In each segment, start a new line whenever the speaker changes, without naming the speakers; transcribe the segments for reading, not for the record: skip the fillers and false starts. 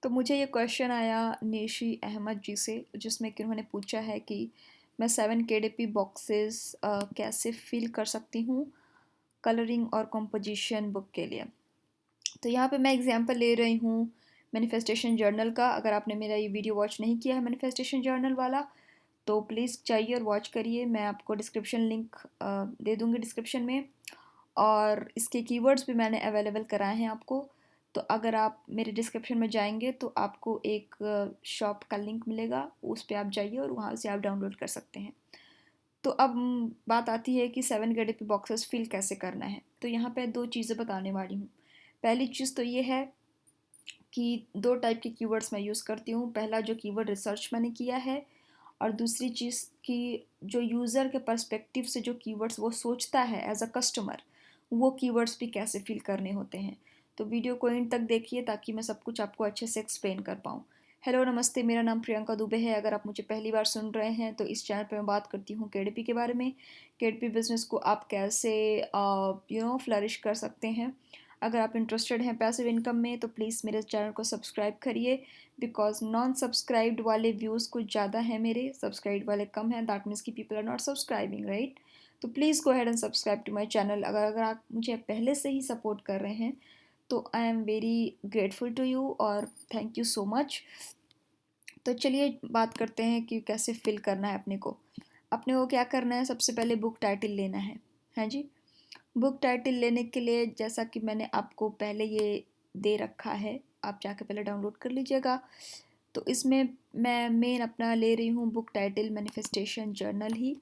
तो मुझे ये क्वेश्चन आया नेशी अहमद जी से, जिसमें कि उन्होंने पूछा है कि मैं 7 KDP बॉक्सेस कैसे फिल कर सकती हूँ कलरिंग और कंपोजिशन बुक के लिए। तो यहाँ पे मैं एग्जांपल ले रही हूँ मैनिफेस्टेशन जर्नल का। अगर आपने मेरा ये वीडियो वॉच नहीं किया है मैनिफेस्टेशन जर्नल वाला, तो प्लीज़ चाहिए और वॉच करिए। मैं आपको डिस्क्रिप्शन लिंक दे दूँगी डिस्क्रिप्शन में, और इसके कीवर्ड्स भी मैंने अवेलेबल कराए हैं आपको। तो अगर आप मेरे डिस्क्रिप्शन में जाएंगे तो आपको एक शॉप का लिंक मिलेगा, उस पर आप जाइए और वहाँ से आप डाउनलोड कर सकते हैं। तो अब बात आती है कि 7 KDP बॉक्सेस फिल कैसे करना है। तो यहाँ पे 2 चीज़ें बताने वाली हूँ। पहली चीज़ तो ये है कि 2 टाइप के कीवर्ड्स मैं यूज़ करती हूँ। पहला जो कीवर्ड रिसर्च मैंने किया है, और दूसरी चीज़ कि जो यूज़र के पर्सपेक्टिव से जो कीवर्ड्स वो सोचता है एज अ कस्टमर, वो कीवर्ड्स भी कैसे फिल करने होते हैं। तो वीडियो को एंड तक देखिए ताकि मैं सब कुछ आपको अच्छे से एक्सप्लेन कर पाऊँ। हेलो नमस्ते, मेरा नाम प्रियंका दुबे है। अगर आप मुझे पहली बार सुन रहे हैं तो इस चैनल पे मैं बात करती हूँ केडीपी के बारे में। केडीपी बिजनेस को आप कैसे फ्लरिश कर सकते हैं। अगर आप इंटरेस्टेड हैं पैसिव इनकम में तो प्लीज़ मेरे चैनल को सब्सक्राइब करिए, बिकॉज नॉन सब्सक्राइब्ड वाले व्यूज़ कुछ ज़्यादा हैं, मेरे सब्सक्राइब वाले कम हैं। दैट मीन्स कि people are not subscribing, right. तो please go ahead and subscribe to my channel. अगर अगर आप मुझे पहले से ही सपोर्ट कर रहे हैं तो I am very grateful to you, और थैंक यू सो मच। तो चलिए बात करते हैं कि कैसे फिल करना है अपने को। अपने को क्या करना है, सबसे पहले बुक टाइटल लेना है। हाँ जी, बुक टाइटल लेने के लिए जैसा कि मैंने आपको पहले ये दे रखा है, आप जाके पहले डाउनलोड कर लीजिएगा। तो इसमें मैं मेन अपना ले रही हूँ बुक टाइटल मैनिफेस्टेशन जर्नल ही।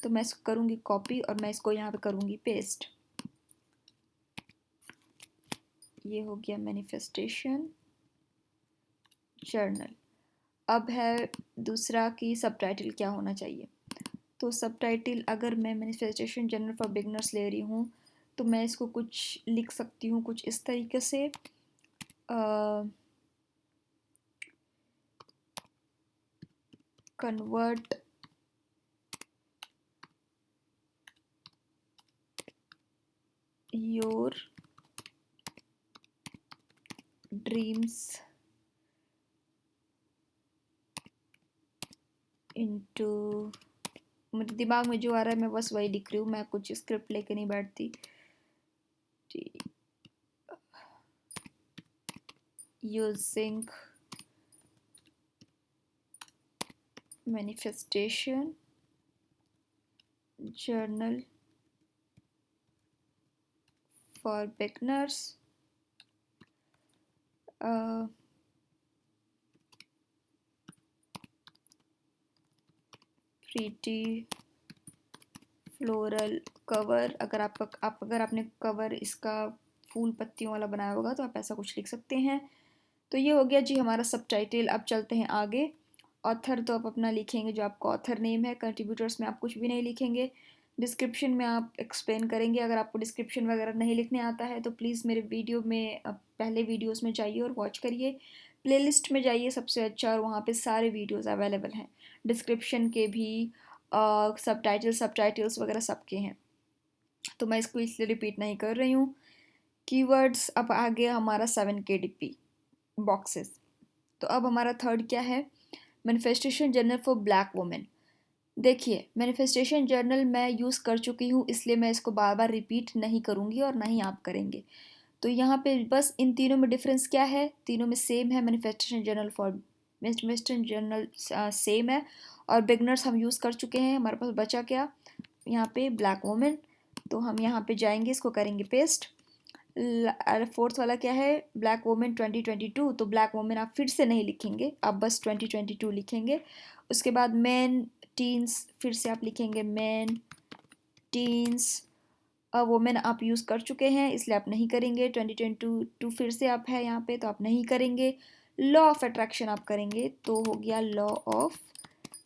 तो मैं इसको करूँगी कॉपी और मैं इसको यहाँ पे करूँगी पेस्ट। ये हो गया मैनिफेस्टेशन जर्नल। अब है दूसरा कि सब टाइटल क्या होना चाहिए। तो सब टाइटल अगर मैं मैनिफेस्टेशन जर्नल फॉर बिगनर्स ले रही हूँ तो मैं इसको कुछ लिख सकती हूँ कुछ इस तरीके से। कन्वर्ट योर ड्रीम्स इनटू, मेरे दिमाग में जो आ रहा है मैं बस वही लिख रही हूँ, मैं कुछ स्क्रिप्ट लेके नहीं बैठती। Using manifestation journal for beginners, pretty floral cover. अगर आपने कवर इसका फूल पत्तियों वाला बनाया होगा तो आप ऐसा कुछ लिख सकते हैं। तो ये हो गया जी हमारा सब टाइटल। अब चलते हैं आगे। ऑथर तो आप अपना लिखेंगे जो आपका ऑथर नेम है। कंट्रीब्यूटर्स में आप कुछ भी नहीं लिखेंगे। डिस्क्रिप्शन में आप एक्सप्लेन करेंगे। अगर आपको डिस्क्रिप्शन वगैरह नहीं लिखने आता है तो प्लीज़ मेरे वीडियो में पहले वीडियोस में जाइए और वॉच करिए। प्लेलिस्ट में जाइए सबसे अच्छा, और वहाँ पे सारे वीडियोस अवेलेबल हैं, डिस्क्रिप्शन के भी, सब टाइटल्स वगैरह सबके हैं। तो मैं इसको इसलिए रिपीट नहीं कर रही हूँ। कीवर्ड्स अब आ गया हमारा 7 KDP बॉक्सेस। तो अब हमारा थर्ड क्या है, manifestation journal for black women. देखिए मैनिफेस्टेशन जर्नल मैं यूज़ कर चुकी हूँ, इसलिए मैं इसको बार बार रिपीट नहीं करूँगी और ना ही आप करेंगे। तो यहाँ पे बस इन तीनों में डिफरेंस क्या है, तीनों में सेम है। मैनिफेस्टेशन जर्नल सेम है, और बिगनर्स हम यूज़ कर चुके हैं। हमारे पास बचा क्या यहाँ पे, ब्लैक वुमेन। तो हम यहाँ पे जाएंगे, इसको करेंगे पेस्ट। फोर्थ वाला क्या है, ब्लैक वुमेन 2022। तो ब्लैक वुमेन आप फिर से नहीं लिखेंगे, आप बस 2022 लिखेंगे। उसके बाद मैन टीन्स, फिर से आप लिखेंगे मैन टीन्स। वुमेन आप यूज़ कर चुके हैं इसलिए आप नहीं करेंगे। 2022 फिर से आप है यहाँ पे तो आप नहीं करेंगे। लॉ ऑफ अट्रैक्शन आप करेंगे, तो हो गया लॉ ऑफ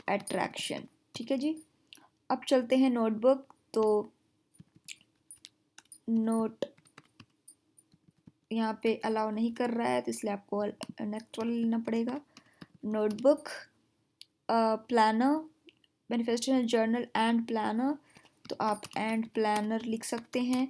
अट्रैक्शन। ठीक है जी। अब चलते हैं नोटबुक। तो नोट यहाँ पे अलाउ नहीं कर रहा है तो इसलिए आपको नेक्स्ट वाला लेना पड़ेगा। Notebook, planner, manifestation journal and planner. तो आप एंड प्लानर लिख सकते हैं।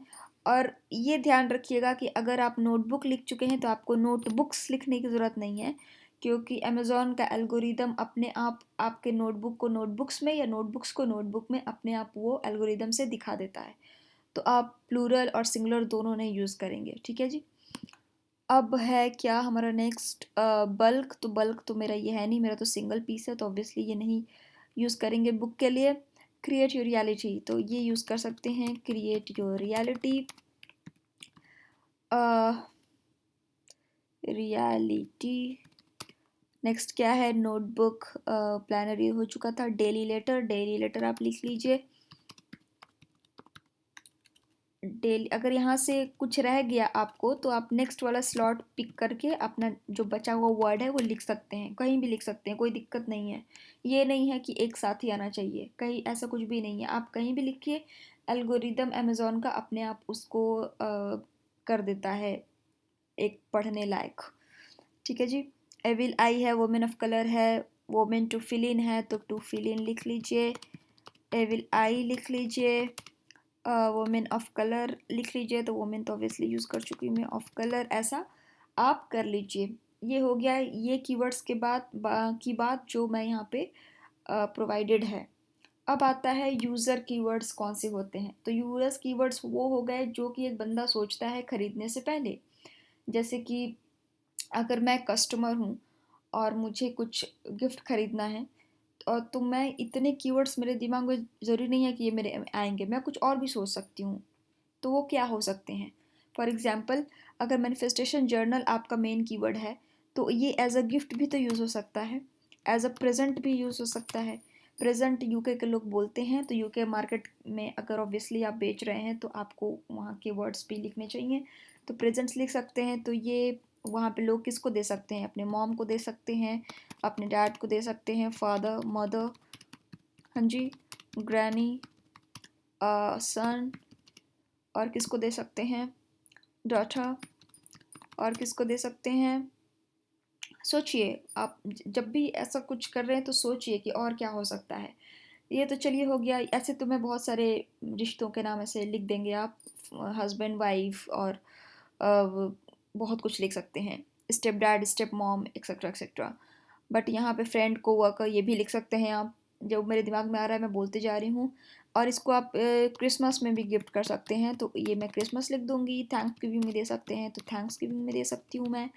और ये ध्यान रखिएगा कि अगर आप नोटबुक लिख चुके हैं तो आपको नोटबुक्स लिखने की ज़रूरत नहीं है, क्योंकि अमेज़ॉन का एल्गोरिदम अपने आप आपके नोटबुक को नोटबुक्स में या नोटबुक्स को नोटबुक में अपने आप वो एल्गोरिदम से दिखा देता है। तो आप प्लूरल और सिंगुलर दोनों नहीं यूज़ करेंगे, ठीक है जी। अब है क्या हमारा नेक्स्ट, बल्क। तो बल्क तो मेरा ये है नहीं, मेरा तो सिंगल पीस है, तो ऑब्वियसली ये नहीं यूज़ करेंगे बुक के लिए। क्रिएट योर रियलिटी, तो ये यूज़ कर सकते हैं, create your reality. Reality next क्या है, नोटबुक, प्लानर ये हो चुका था। डेली लेटर, डेली लेटर आप लिख लीजिए। डेली, अगर यहाँ से कुछ रह गया आपको तो आप नेक्स्ट वाला स्लॉट पिक करके अपना जो बचा हुआ वर्ड है वो लिख सकते हैं, कहीं भी लिख सकते हैं, कोई दिक्कत नहीं है। ये नहीं है कि एक साथ ही आना चाहिए, कहीं ऐसा कुछ भी नहीं है, आप कहीं भी लिखिए, एल्गोरिदम अमेज़ॉन का अपने आप उसको कर देता है एक पढ़ने लायक, ठीक है जी। एविल आई है, वोमेन ऑफ कलर है, वोमेन टू फिल इन है, तो टू फिल इन लिख लीजिए, एविल आई लिख लीजिए, वोमेन ऑफ कलर लिख लीजिए, तो वोमेन तो ऑब्वियसली यूज़ कर चुकी हूँ मैं, ऑफ कलर ऐसा आप कर लीजिए। ये हो गया ये कीवर्ड्स के बाद की बात जो मैं यहाँ पे प्रोवाइडेड है। अब आता है यूज़र कीवर्ड्स कौन से होते हैं। तो यूज़र्स कीवर्ड्स वो हो गए जो कि एक बंदा सोचता है ख़रीदने से पहले। जैसे कि अगर मैं कस्टमर हूँ और मुझे कुछ गिफ्ट ख़रीदना है, और तो मैं इतने कीवर्ड्स मेरे दिमाग में, ज़रूरी नहीं है कि ये मेरे आएंगे, मैं कुछ और भी सोच सकती हूँ। तो वो क्या हो सकते हैं? फॉर एग्ज़ाम्पल, अगर मैनिफेस्टेशन जर्नल आपका मेन कीवर्ड है तो ये एज अ गिफ्ट भी तो यूज़ हो सकता है, एज अ प्रेजेंट भी यूज़ हो सकता है। प्रेजेंट यूके के लोग बोलते हैं, तो यूके मार्केट में अगर ऑब्वियसली आप बेच रहे हैं तो आपको वहाँ के वर्ड्स भी लिखने चाहिए, तो प्रेजेंट्स लिख सकते हैं। तो ये वहाँ पे लोग किसको दे सकते हैं? अपने मॉम को दे सकते हैं, अपने डैड को दे सकते हैं, फादर, मदर, हाँ जी, ग्रैनी, सन, और किसको दे सकते हैं? डॉटर, और किसको दे सकते हैं? सोचिए, आप जब भी ऐसा कुछ कर रहे हैं तो सोचिए कि और क्या हो सकता है। ये तो चलिए हो गया। ऐसे तो मैं बहुत सारे रिश्तों के नाम ऐसे लिख देंगे आप, हस्बैंड वाइफ, और बहुत कुछ लिख सकते हैं, step dad, step mom, etcetera etcetera. But यहाँ पे फ्रेंड, को वर्कर, ये भी लिख सकते हैं आप। जो मेरे दिमाग में आ रहा है मैं बोलते जा रही हूँ। और इसको आप क्रिसमस में भी गिफ्ट कर सकते हैं, तो ये मैं क्रिसमस लिख दूँगी। थैंक्स गिविंग में दे सकते हैं, तो थैंक्स गिविंग में दे सकती हूँ मैं।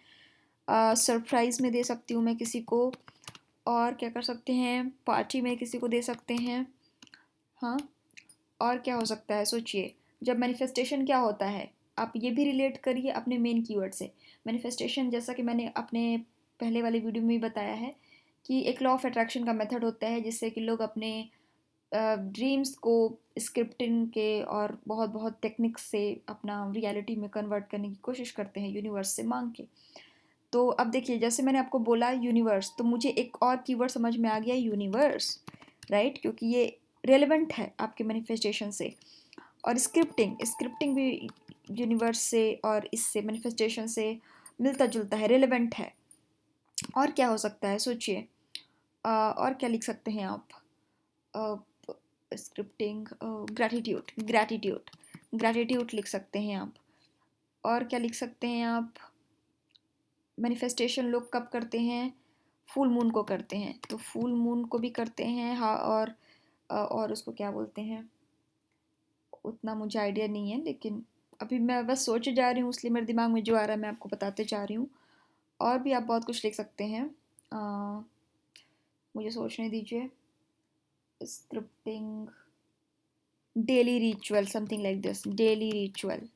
सरप्राइज़ में दे सकती हूँ मैं किसी को। और क्या कर सकते हैं? पार्टी में किसी को दे सकते हैं। हाँ, और क्या हो सकता है सोचिए। जब मैनिफेस्टेशन क्या होता है, आप ये भी रिलेट करिए अपने मेन कीवर्ड से। मैनिफेस्टेशन, जैसा कि मैंने अपने पहले वाले वीडियो में भी बताया है, कि एक लॉ ऑफ अट्रैक्शन का मेथड होता है जिससे कि लोग अपने ड्रीम्स को स्क्रिप्टिंग के और बहुत बहुत टेक्निक्स से अपना रियलिटी में कन्वर्ट करने की कोशिश करते हैं यूनिवर्स से मांग के। तो अब देखिए, जैसे मैंने आपको बोला यूनिवर्स, तो मुझे एक और कीवर्ड समझ में आ गया, यूनिवर्स, राइट, क्योंकि ये रेलेवेंट है आपके मैनिफेस्टेशन से। और स्क्रिप्टिंग, स्क्रिप्टिंग भी यूनिवर्स से और इससे मैनिफेस्टेशन से मिलता जुलता है, रेलेवेंट है। और क्या हो सकता है सोचिए, और क्या लिख सकते हैं आप? स्क्रिप्टिंग, ग्रैटिट्यूड, ग्रैटिट्यूड, ग्रैटिट्यूड लिख सकते हैं आप। और क्या लिख सकते हैं आप? मैनिफेस्टेशन लोग कब करते हैं? फुल मून को करते हैं, तो फुल मून को भी करते हैं, हाँ। और उसको क्या बोलते हैं, उतना मुझे आइडिया नहीं है, लेकिन अभी मैं बस सोचे जा रही हूँ, इसलिए मेरे दिमाग में जो आ रहा है मैं आपको बताते जा रही हूँ। और भी आप बहुत कुछ लिख सकते हैं, मुझे सोचने दीजिए। Scripting, daily ritual, something like this, daily ritual.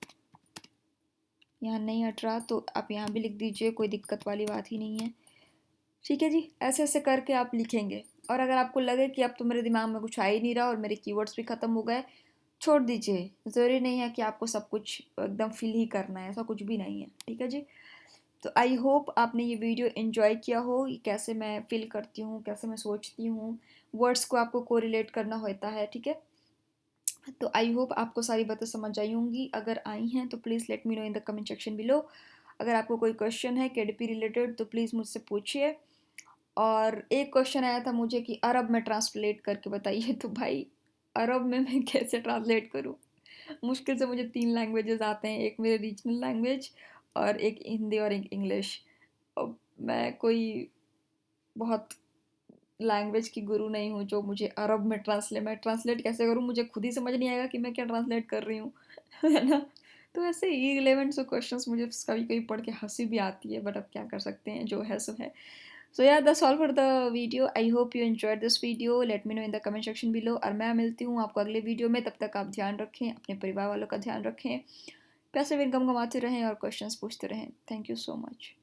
यहाँ नहीं हट रहा तो आप यहाँ भी लिख दीजिए, कोई दिक्कत वाली बात ही नहीं है, ठीक है जी। ऐसे ऐसे करके आप लिखेंगे। और अगर आपको लगे कि अब तो मेरे दिमाग में कुछ आ ही नहीं रहा और मेरे कीवर्ड्स भी ख़त्म हो गए, छोड़ दीजिए। ज़रूरी नहीं है कि आपको सब कुछ एकदम फिल ही करना है, ऐसा कुछ भी नहीं है, ठीक है जी। तो आई होप आपने ये वीडियो एंजॉय किया हो, कैसे मैं फिल करती हूँ, कैसे मैं सोचती हूँ, वर्ड्स को आपको कोरिलेट करना होता है, ठीक है। तो आई होप आपको सारी बातें समझ आई होंगी। अगर आई हैं तो please let me know in the comment section below. अगर आपको कोई क्वेश्चन है केडीपी रिलेटेड तो प्लीज़ मुझसे पूछिए। और एक क्वेश्चन आया था मुझे कि अरब में ट्रांसलेट करके बताइए, तो भाई अरब में मैं कैसे ट्रांसलेट करूँ? मुश्किल से मुझे 3 लैंग्वेजेस आते हैं, एक मेरे रीजनल लैंग्वेज और एक हिंदी और एक इंग्लिश। अब मैं कोई बहुत लैंग्वेज की गुरु नहीं हूँ जो मुझे अरब में मैं ट्रांसलेट कैसे करूँ, मुझे खुद ही समझ नहीं आएगा कि मैं क्या ट्रांसलेट कर रही हूँ। है ना? तो ऐसे irrelevant से क्वेश्चंस मुझे कभी कभी पढ़ के हंसी भी आती है, बट अब क्या कर सकते हैं, जो है सो है। सो या that's all for the video. I hope you enjoyed this video. Let me know in the comment section below, और मैं मिलती हूँ आपको अगले वीडियो में। तब तक आप ध्यान रखें, अपने परिवार वालों का ध्यान रखें, पैसिव इनकम कमाते रहें और क्वेश्चंस पूछते रहें। Thank you so much.